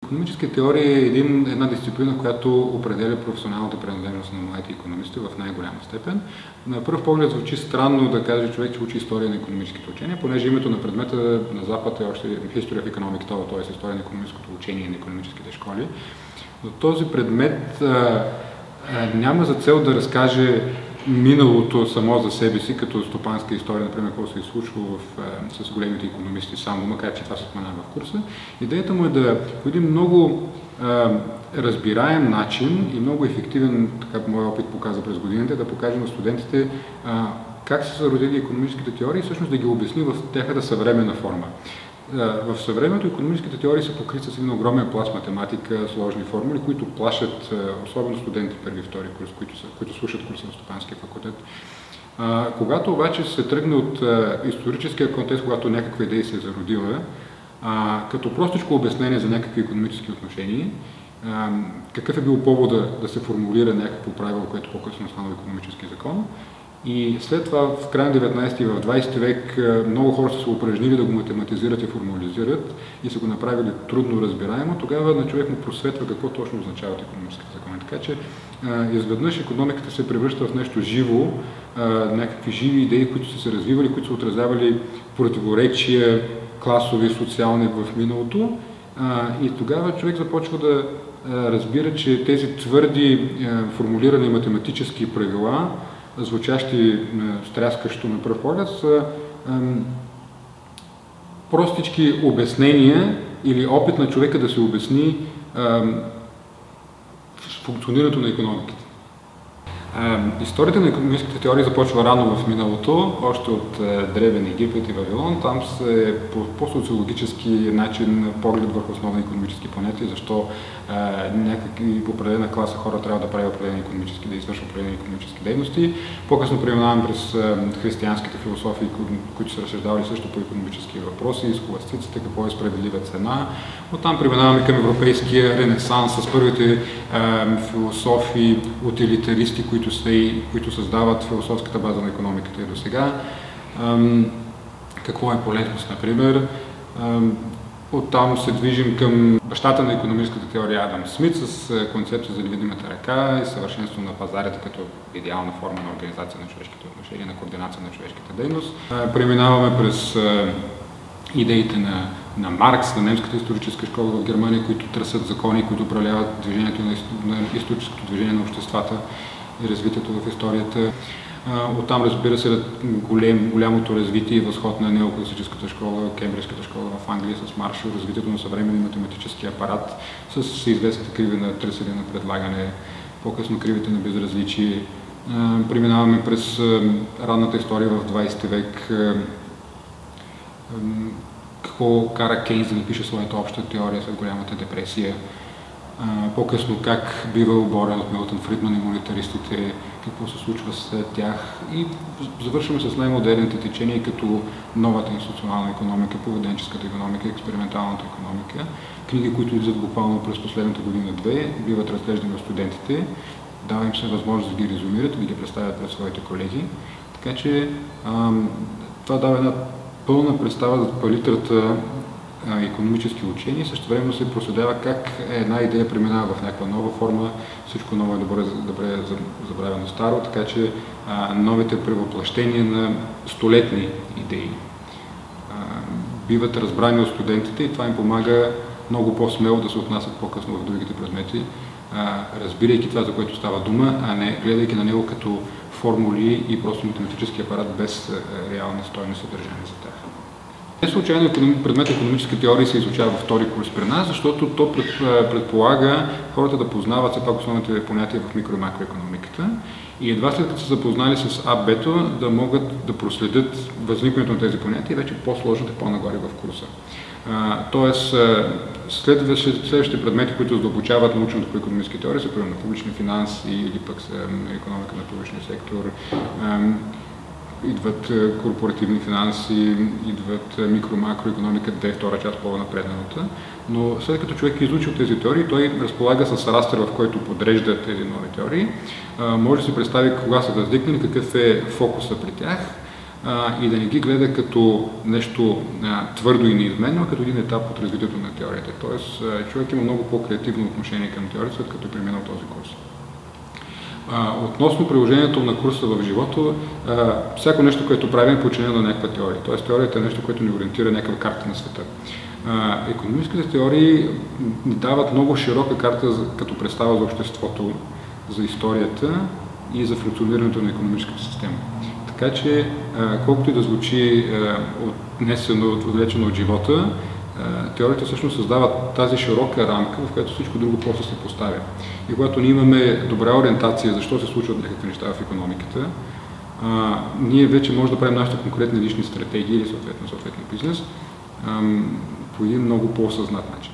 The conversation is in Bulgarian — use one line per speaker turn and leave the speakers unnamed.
Икономическа теория е една дисциплина, която определя професионалната принадлежност на младите икономисти в най-голяма степен. На пръв поглед звучи странно да каже човек, че учи история на икономическите учения, понеже името на предмета на Запад е още History of Economic Thought, т.е. история на икономическото учение и на икономическите школи. Но този предмет няма за цел да разкаже миналото само за себе си, като стопанска история, например, какво се е случвало с големите икономисти само, макар че това се споменава в курса. Идеята му е да по един много разбираем начин и много ефективен, така моят опит показа през годините, да покаже на студентите как са се родили икономическите теории и всъщност да ги обясни в тяхната съвременна форма. В съвременето икономическите теории са покрити с един огромен пласт математика, сложни формули, които плашат особено студенти първи и втори курс, които слушат курса на Стопанския факултет. Когато обаче се тръгне от историческия контекст, когато някаква идея се е зародила, като простичко обяснение за някакви икономически отношения, какъв е бил повода да се формулира някакво правило, което по-късно стана икономически закон. И след това в края на 19 и в 20 век много хора са се упражнили да го математизират и формализират и са го направили трудно разбираемо, тогава на човек му просветва какво точно означават икономическите закони. Така че изведнъж икономиката се превръща в нещо живо, някакви живи идеи, които са се развивали, които са отразявали противоречия, класови, социални в миналото. И тогава човек започва да разбира, че тези твърди формулирани математически правила, звучащи стряскащо на пръв поглед, са простички обяснения или опит на човека да се обясни функционирането на икономиката. Историята на икономическите теории започва рано в миналото, още от Древен Египет и Вавилон. Там се по социологически начин поглед върху основни икономически понятия, защо някакви определена класа хора трябва да правят да извършват определени икономически дейности. По-късно преминаваме през християнските философии, които са разсъждавали също по икономически въпроси, схоластиците, какво е справедлива цена. Оттам преминаваме към европейския ренесанс с първите философи, утилитаристи, които създават философската база на икономиката и до сега. Какво е полезност, например? Оттам се движим към бащата на икономическата теория Адам Смит с концепция за невидимата ръка и съвършенство на пазарите като идеална форма на организация на човешките отношения, на координация на човешката дейност. Преминаваме през идеите на Маркс, на немската историческа школа в Германия, които търсят закони, които управляват движението на историческото движение на обществата и развитието в историята. Оттам, разбира се, голямото развитие и възход на неокласическата школа, Кембриджската школа в Англия с Маршал, развитието на съвременния математически апарат с известните криви на търсене на предлагане, по-късно кривите на безразличие. Преминаваме през ранната история в 20 век, какво кара Кейнс да напише своята обща теория след голямата депресия. По-късно как бива оборен от Милтън Фридман и монетаристите, какво се случва след тях и завършваме с най-модерните течения, като новата институционална икономика, поведенческата икономика, експерименталната икономика. Книги, които излизат буквално през последната година-две, биват разглеждани от студентите, дава им се възможност да ги резюмират и да ги представят пред своите колеги. Така че това дава една пълна представа за палитрата икономически учения и също време се проследява как една идея преминава в някаква нова форма, всичко ново е добре забравено старо, така че новите превъплъщения на столетни идеи биват разбрани от студентите и това им помага много по-смело да се отнасят по-късно в другите предмети, разбирайки това, за което става дума, а не гледайки на него като формули и просто математически апарат без реални стойни съдържания за тях. Не случайно предмет икономически теории се изучава във втори курс при нас, защото то предполага хората да познават все пак основните понятия в микро- и макроекономиката и едва след като са запознали с АБ-то да могат да проследят възникването на тези понятия и вече по-сложните по-нагоре в курса. Тоест, следващите предмети, които задълбочават научното по икономически теории, са примерно публични финанси или пък икономика на публичния сектор, идват корпоративни финанси, идват микро-макроекономика, втора част по-напредналата. Но след като човек е изучил тези теории, той разполага с растър, в който подрежда тези нови теории. Може да си представи кога са възникнали, какъв е фокуса при тях, и да не ги гледа като нещо твърдо и неизменно, а като един етап от развитието на теорията. Тоест, човек има много по-креативно отношение към теорията, след като е преминал този курс. Относно приложението на курса в живота, всяко нещо, което правим, е подчинено на някаква теория. Тоест, теорията е нещо, което ни ориентира някаква карта на света. Икономическите теории ни дават много широка карта като представа за обществото, за историята и за функционирането на икономическата система. Така че, колкото и да звучи отнесено, отвлечено от живота, теорията всъщност създава тази широка рамка, в която всичко друго просто се поставя. И когато ние имаме добра ориентация защо се случват някакви неща в икономиката, ние вече можем да правим нашите конкретни лични стратегии или съответно бизнес по един много по-осъзнат начин.